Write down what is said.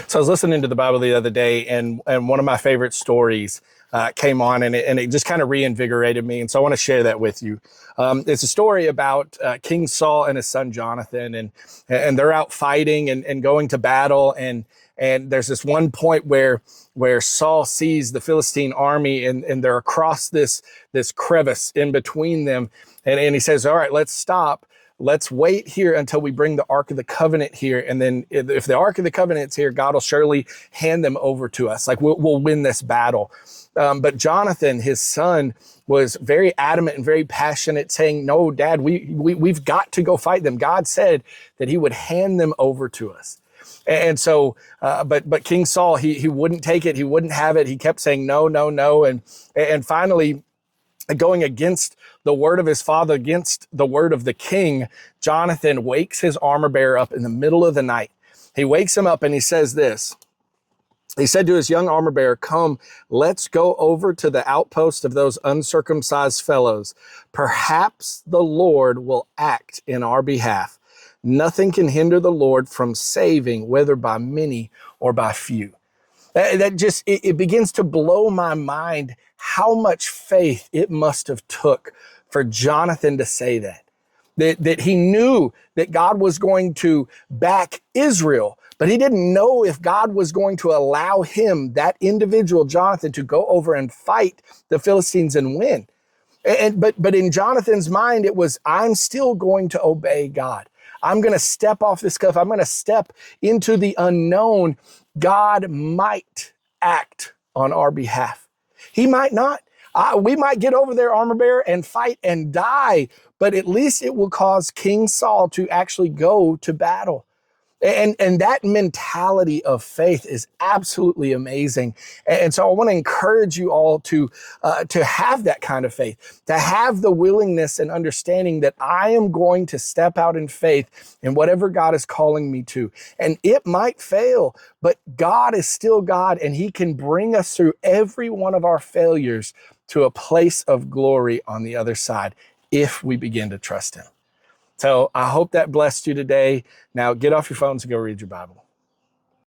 So I was listening to the Bible the other day, and one of my favorite stories came on, and it just kind of reinvigorated me. And so I want to share that with you. It's a story about King Saul and his son Jonathan, and they're out fighting and going to battle, and there's this one point where Saul sees the Philistine army, and they're across this crevice in between them, and he says, "All right, let's stop. Let's wait here until we bring the Ark of the Covenant here. And then if the Ark of the Covenant's here, God will surely hand them over to us. Like we'll win this battle." But Jonathan, his son, was very adamant and very passionate, saying, "No, Dad, we've got to go fight them. God said that he would hand them over to us." And so, but King Saul, he wouldn't take it. He wouldn't have it. He kept saying, "No, no, no." And finally, going against the word of his father, against the word of the king, Jonathan wakes his armor bearer up in the middle of the night. He wakes him up and he says this. He said to his young armor bearer, "Come, let's go over to the outpost of those uncircumcised fellows. Perhaps the Lord will act in our behalf. Nothing can hinder the Lord from saving, whether by many or by few." That just, it begins to blow my mind how much faith it must have took for Jonathan to say that. That he knew that God was going to back Israel, but he didn't know if God was going to allow him, that individual Jonathan, to go over and fight the Philistines and win. But in Jonathan's mind, it was, I'm still going to obey God. I'm going to step off this cliff. I'm going to step into the unknown. God might act on our behalf. He might not. We might get over there, armor bearer, and fight and die, but at least it will cause King Saul to actually go to battle. And that mentality of faith is absolutely amazing. And so I want to encourage you all to have that kind of faith, to have the willingness and understanding that I am going to step out in faith in whatever God is calling me to. And it might fail, but God is still God, and he can bring us through every one of our failures to a place of glory on the other side if we begin to trust him. So I hope that blessed you today. Now get off your phones and go read your Bible.